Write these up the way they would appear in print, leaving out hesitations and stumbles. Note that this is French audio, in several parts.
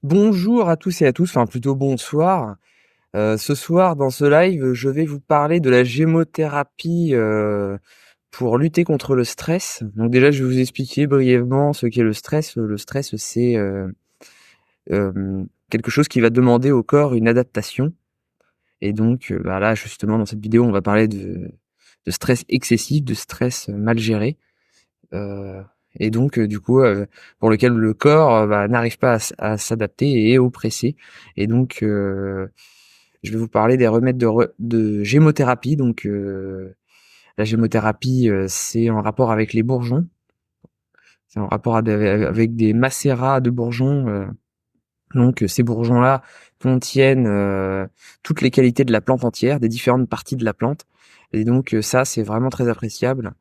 Bonjour à tous et à tous, enfin plutôt bonsoir. Ce soir dans ce live, je vais vous parler de la gémothérapie pour lutter contre le stress. Donc déjà, je vais vous expliquer brièvement ce qu'est le stress. Le stress, c'est quelque chose qui va demander au corps une adaptation. Et donc là, justement, dans cette vidéo, on va parler de stress excessif, de stress mal géré. Euh, et donc, du coup, pour lequel le corps n'arrive pas à s'adapter et est oppressé. Et donc, je vais vous parler des remèdes de gémothérapie. Donc, la gémothérapie, c'est en rapport avec les bourgeons. C'est en rapport avec des macérats de bourgeons. Donc, ces bourgeons-là contiennent toutes les qualités de la plante entière, des différentes parties de la plante. Et donc, ça, c'est vraiment très appréciable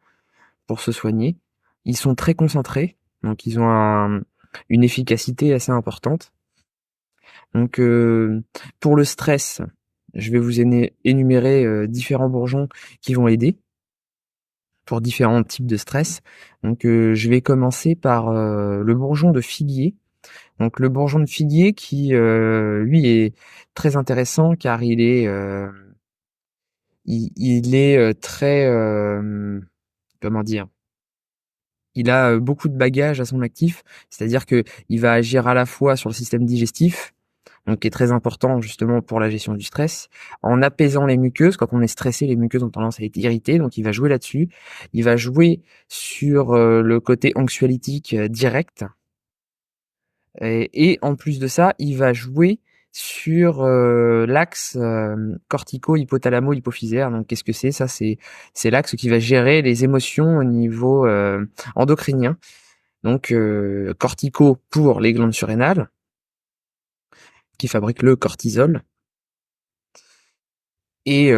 pour se soigner. Ils sont très concentrés, donc ils ont une efficacité assez importante. Donc, pour le stress, je vais vous énumérer différents bourgeons qui vont aider pour différents types de stress. Donc, je vais commencer par le bourgeon de figuier. Donc, le bourgeon de figuier qui, lui, est très intéressant car il est très, comment dire, il a beaucoup de bagages à son actif, c'est-à-dire que il va agir à la fois sur le système digestif, donc qui est très important justement pour la gestion du stress, en apaisant les muqueuses. Quand on est stressé, les muqueuses ont tendance à être irritées, donc il va jouer là-dessus. Il va jouer sur le côté anxiolytique direct, et en plus de ça, il va jouer sur l'axe cortico-hypothalamo-hypophysaire. Donc qu'est-ce que c'est? Ça, c'est l'axe qui va gérer les émotions au niveau endocrinien. Donc cortico pour les glandes surrénales qui fabriquent le cortisol, et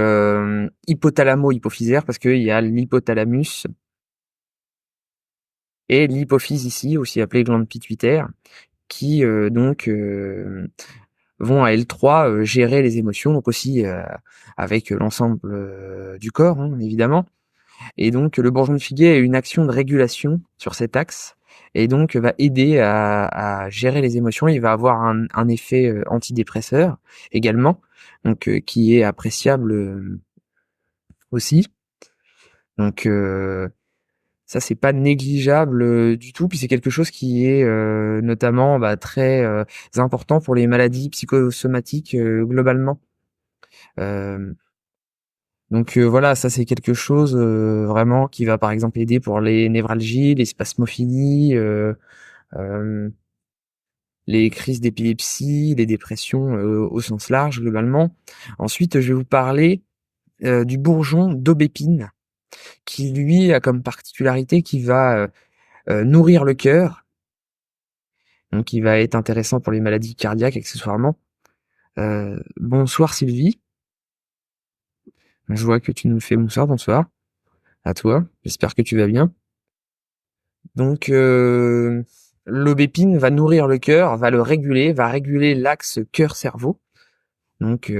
hypothalamo-hypophysaire parce qu'il y a l'hypothalamus et l'hypophyse ici, aussi appelée glande pituitaire, qui vont à L3 gérer les émotions, donc aussi avec l'ensemble du corps, hein, évidemment. Et donc le bourgeon de figuier a une action de régulation sur cet axe et donc va aider à gérer les émotions. Il va avoir un effet antidépresseur également, donc qui est appréciable aussi. Donc ça, c'est pas négligeable du tout. Puis c'est quelque chose qui est notamment très important pour les maladies psychosomatiques globalement. Euh, Donc voilà, ça c'est quelque chose vraiment qui va par exemple aider pour les névralgies, les spasmophinies, euh, les crises d'épilepsie, les dépressions au sens large globalement. Ensuite, je vais vous parler du bourgeon d'aubépine qui lui a comme particularité qui va nourrir le cœur, donc qui va être intéressant pour les maladies cardiaques accessoirement. Bonsoir Sylvie, je vois que tu nous fais bonsoir, bonsoir à toi, j'espère que tu vas bien. Donc, l'aubépine va nourrir le cœur, va le réguler, va réguler l'axe cœur-cerveau. Donc,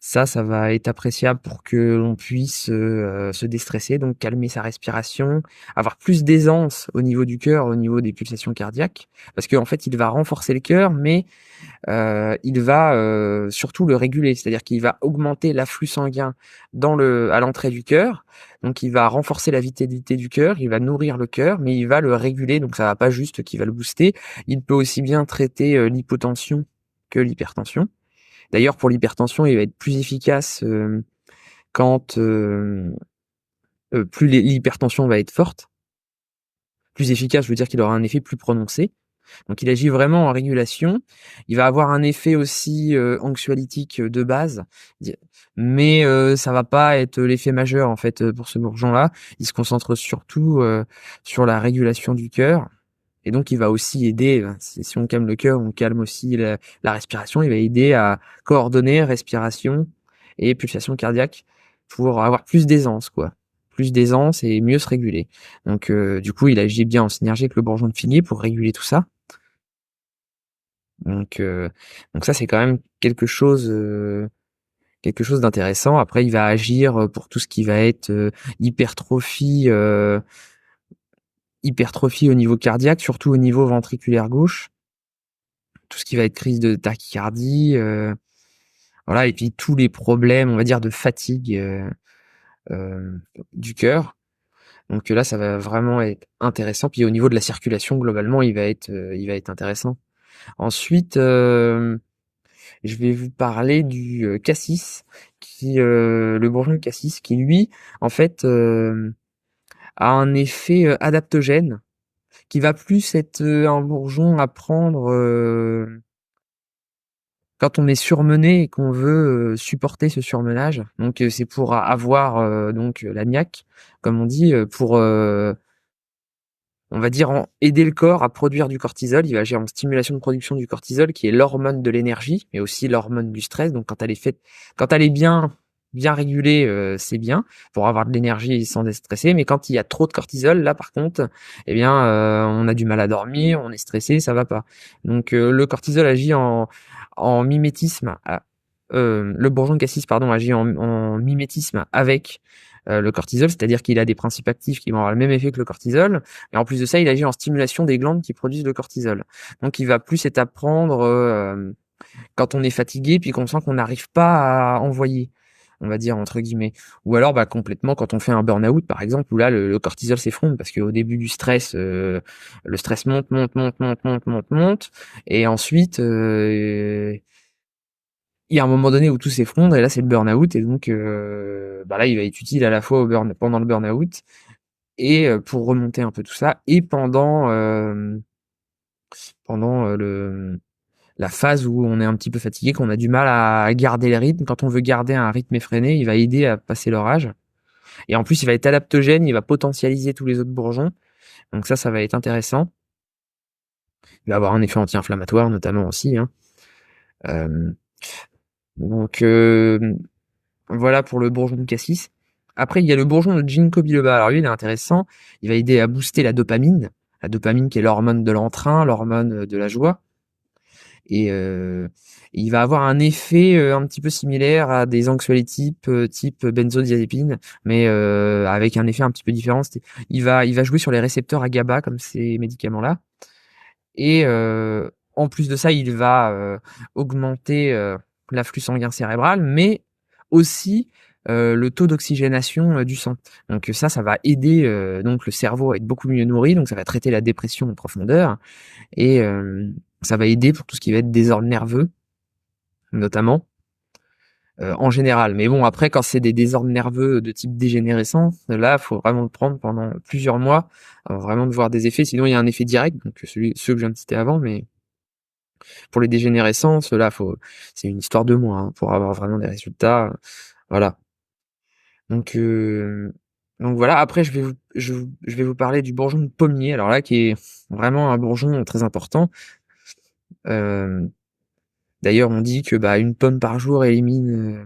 ça va être appréciable pour que l'on puisse se déstresser, donc calmer sa respiration, avoir plus d'aisance au niveau du cœur, au niveau des pulsations cardiaques, parce qu'en fait, il va renforcer le cœur, mais il va surtout le réguler, c'est-à-dire qu'il va augmenter l'afflux sanguin à l'entrée du cœur, donc il va renforcer la vitalité du cœur, il va nourrir le cœur, mais il va le réguler, donc ça va pas juste qu'il va le booster, il peut aussi bien traiter l'hypotension que l'hypertension. D'ailleurs, pour l'hypertension, il va être plus efficace quand plus l'hypertension va être forte. Plus efficace, je veux dire qu'il aura un effet plus prononcé. Donc il agit vraiment en régulation. Il va avoir un effet aussi anxiolytique de base, mais ça va pas être l'effet majeur en fait pour ce bourgeon-là. Il se concentre surtout sur la régulation du cœur. Et donc il va aussi aider, si on calme le cœur, on calme aussi la respiration. Il va aider à coordonner respiration et pulsation cardiaque pour avoir plus d'aisance, quoi. Plus d'aisance et mieux se réguler. Donc du coup, il agit bien en synergie avec le bourgeon de figuier pour réguler tout ça. Donc, donc ça c'est quand même quelque chose d'intéressant. Après, il va agir pour tout ce qui va être hypertrophie, hypertrophie au niveau cardiaque, surtout au niveau ventriculaire gauche. tout ce qui va être crise de tachycardie, voilà, et puis tous les problèmes, on va dire, de fatigue du cœur. Donc là, ça va vraiment être intéressant. Puis au niveau de la circulation, globalement, il va être intéressant. Ensuite, je vais vous parler du cassis, le bourgeon de cassis, qui lui, en fait, a un effet adaptogène, qui va plus être un bourgeon à prendre quand on est surmené et qu'on veut supporter ce surmenage. Donc c'est pour avoir donc la niaque, comme on dit, pour on va dire aider le corps à produire du cortisol. Il va agir en stimulation de production du cortisol, qui est l'hormone de l'énergie, mais aussi l'hormone du stress. Donc quand elle est bien régulée, c'est bien pour avoir de l'énergie sans être stressé. Mais quand il y a trop de cortisol, là par contre, eh bien, on a du mal à dormir, on est stressé, ça va pas. Donc le cortisol agit en mimétisme. Le bourgeon de cassis, pardon, agit en mimétisme avec le cortisol, c'est-à-dire qu'il a des principes actifs qui vont avoir le même effet que le cortisol, et en plus de ça, il agit en stimulation des glandes qui produisent le cortisol. Donc il va plus être à prendre quand on est fatigué, puis qu'on sent qu'on n'arrive pas à envoyer, on va dire entre guillemets. Ou alors bah, complètement quand on fait un burn-out, par exemple, où là le cortisol s'effondre, parce qu'au début du stress, le stress monte, et ensuite il y a un moment donné où tout s'effondre et là c'est le burn-out et donc bah là il va être utile à la fois pendant le burn-out et pour remonter un peu tout ça et pendant la phase où on est un petit peu fatigué, qu'on a du mal à garder les rythmes. Quand on veut garder un rythme effréné, il va aider à passer l'orage. Et en plus il va être adaptogène, il va potentialiser tous les autres bourgeons. Donc ça va être intéressant. Il va avoir un effet anti-inflammatoire notamment aussi, hein. Euh, donc voilà pour le bourgeon de cassis. Après, il y a le bourgeon de ginkgo biloba. Alors lui, il est intéressant. Il va aider à booster la dopamine. La dopamine qui est l'hormone de l'entrain, l'hormone de la joie. Et il va avoir un effet un petit peu similaire à des anxiolytiques type benzodiazépine, mais avec un effet un petit peu différent. Il va jouer sur les récepteurs à GABA comme ces médicaments-là. Et en plus de ça, il va augmenter l'afflux sanguin cérébral, mais aussi le taux d'oxygénation du sang. Donc ça va aider donc le cerveau à être beaucoup mieux nourri, donc ça va traiter la dépression en profondeur et ça va aider pour tout ce qui va être désordre nerveux, notamment en général. Mais bon, après, quand c'est des désordres nerveux de type dégénérescence, là, faut vraiment le prendre pendant plusieurs mois, avant vraiment de voir des effets. Sinon, il y a un effet direct, donc ceux que je viens de citer avant, mais pour les dégénérescences, là, c'est une histoire de mois hein, pour avoir vraiment des résultats. Voilà. Donc, donc voilà. Après, je vais vous parler du bourgeon de pommier. Alors là, qui est vraiment un bourgeon très important. Euh, D'ailleurs, on dit que bah une pomme par jour élimine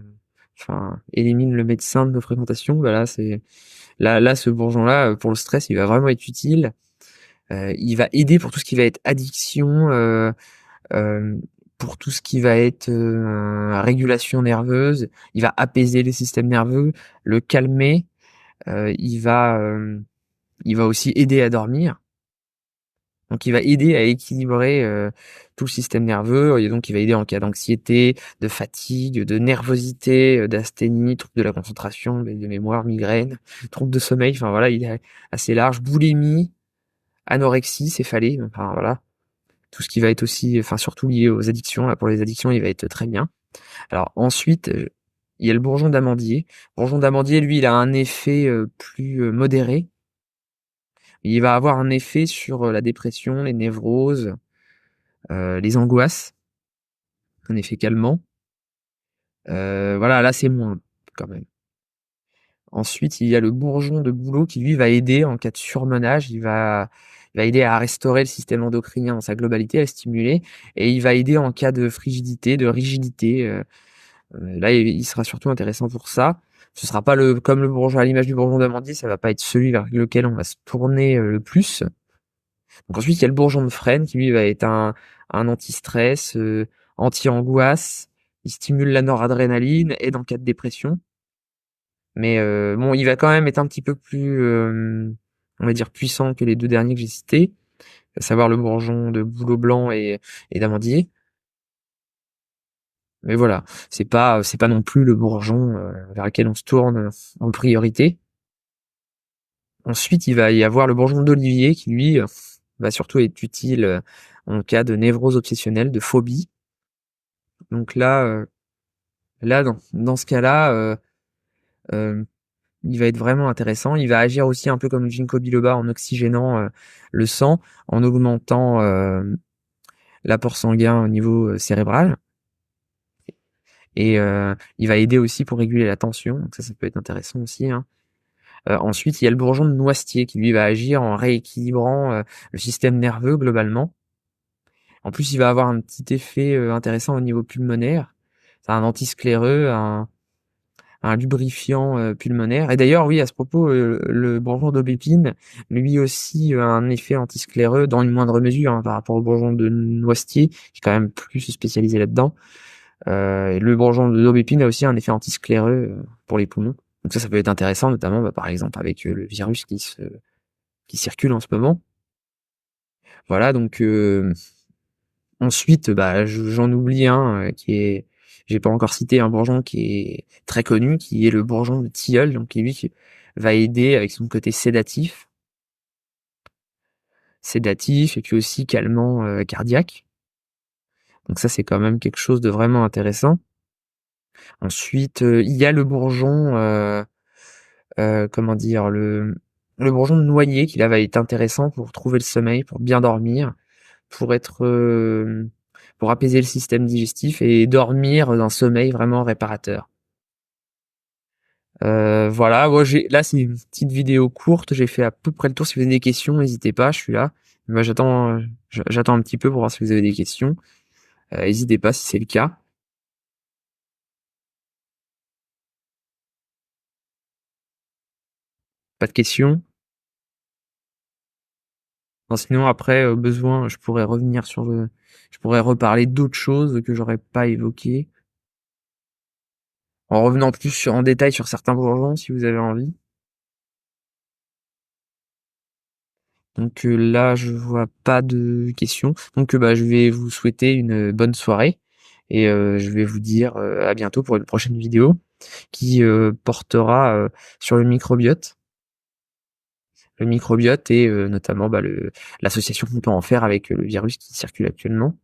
le médecin de nos fréquentations. Bah là, ce bourgeon-là, pour le stress, il va vraiment être utile. Il va aider pour tout ce qui va être addiction. Euh, pour tout ce qui va être régulation nerveuse, il va apaiser le système nerveux, le calmer, il va aussi aider à dormir. Donc il va aider à équilibrer tout le système nerveux, et donc il va aider en cas d'anxiété, de fatigue, de nervosité, d'asthénie, troubles de la concentration, de mémoire, migraine, troubles de sommeil, enfin voilà, il est assez large, boulimie, anorexie, céphalée, enfin voilà. Tout ce qui va être aussi, enfin surtout lié aux addictions. Là, pour les addictions, il va être très bien. Alors ensuite, il y a le bourgeon d'amandier. Le bourgeon d'amandier, lui, il a un effet plus modéré. Il va avoir un effet sur la dépression, les névroses, les angoisses, un effet calmant. Voilà, là c'est moins quand même. Ensuite, il y a le bourgeon de bouleau qui lui va aider en cas de surmenage. Il va aider à restaurer le système endocrinien dans sa globalité, à le stimuler, et il va aider en cas de frigidité, de rigidité. Là, il sera surtout intéressant pour ça. Ce sera pas comme le bourgeon à l'image du bourgeon d'amandier, ça va pas être celui vers lequel on va se tourner le plus. Donc ensuite, il y a le bourgeon de frêne qui lui va être un anti-stress, anti-angoisse. Il stimule la noradrénaline, aide en cas de dépression. Mais bon, il va quand même être un petit peu plus, on va dire, puissant que les deux derniers que j'ai cités, à savoir le bourgeon de bouleau blanc et d'amandier. Mais voilà, c'est pas non plus le bourgeon vers lequel on se tourne en priorité. Ensuite, il va y avoir le bourgeon d'olivier qui, lui, va surtout être utile en cas de névrose obsessionnelle, de phobie. Donc là, dans ce cas-là, euh, il va être vraiment intéressant. Il va agir aussi un peu comme le ginkgo biloba en oxygénant le sang, en augmentant l'apport sanguin au niveau cérébral. Et il va aider aussi pour réguler la tension. Donc ça peut être intéressant aussi, hein. Ensuite, il y a le bourgeon de noisetier qui lui va agir en rééquilibrant le système nerveux globalement. En plus, il va avoir un petit effet intéressant au niveau pulmonaire. C'est un antiscléreux, un lubrifiant pulmonaire. Et d'ailleurs, oui, à ce propos, le bourgeon d'aubépine, lui aussi, a un effet antiscléreux dans une moindre mesure par rapport au bourgeon de noisetier, qui est quand même plus spécialisé là-dedans. Et le bourgeon d'aubépine a aussi un effet antiscléreux pour les poumons. Donc ça peut être intéressant, notamment par exemple avec le virus qui circule en ce moment. Voilà, donc ensuite, j'en oublie un j'ai pas encore cité un bourgeon qui est très connu, qui est le bourgeon de tilleul, donc qui va aider avec son côté sédatif et puis aussi calmant cardiaque. Donc ça, c'est quand même quelque chose de vraiment intéressant. Ensuite, il y a le bourgeon, comment dire, le bourgeon de noyer qui là va être intéressant pour trouver le sommeil, pour bien dormir, pour pour apaiser le système digestif et dormir d'un sommeil vraiment réparateur. Voilà, là c'est une petite vidéo courte, j'ai fait à peu près le tour. Si vous avez des questions, n'hésitez pas, je suis là. Moi j'attends un petit peu pour voir si vous avez des questions. N'hésitez pas si c'est le cas. Pas de questions? Non, sinon après au besoin, je pourrais reparler d'autres choses que j'aurais pas évoquées. En revenant en détail sur certains bourgeons si vous avez envie. Donc là, je vois pas de questions. Donc je vais vous souhaiter une bonne soirée et je vais vous dire à bientôt pour une prochaine vidéo qui portera sur le microbiote. Le microbiote et notamment l'association qu'on peut en faire avec le virus qui circule actuellement.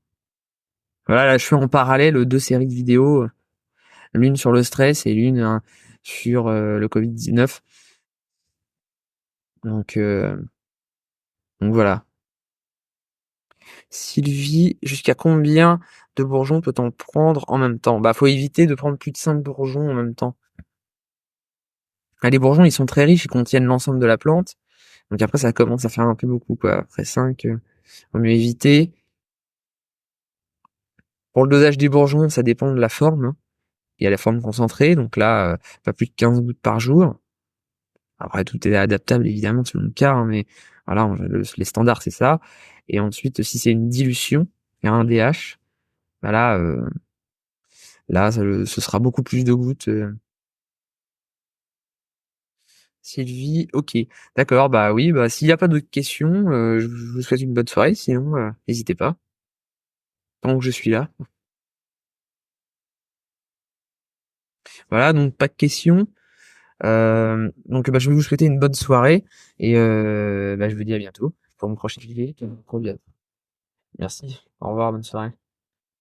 Voilà, là je fais en parallèle deux séries de vidéos, l'une sur le stress et l'une sur le Covid-19. Donc, euh, donc voilà. Sylvie, jusqu'à combien de bourgeons peut-on prendre en même temps? Faut éviter de prendre plus de 5 bourgeons en même temps. Les bourgeons, ils sont très riches, ils contiennent l'ensemble de la plante. Donc après, ça commence à faire un peu beaucoup, quoi. Après 5, vaut mieux éviter. Pour le dosage des bourgeons, ça dépend de la forme, hein. Il y a la forme concentrée, donc là, pas plus de 15 gouttes par jour. Après, tout est adaptable, évidemment, selon le cas, hein, mais voilà, les standards, c'est ça. Et ensuite, si c'est une dilution, il y a un DH, là, ce sera beaucoup plus de gouttes. Sylvie, ok. D'accord, oui, s'il n'y a pas d'autres questions, je vous souhaite une bonne soirée, sinon, n'hésitez pas. Tant que je suis là. Voilà, donc pas de questions. Donc je vais vous souhaiter une bonne soirée et je vous dis à bientôt pour une prochaine vidéo. Merci. Au revoir, bonne soirée.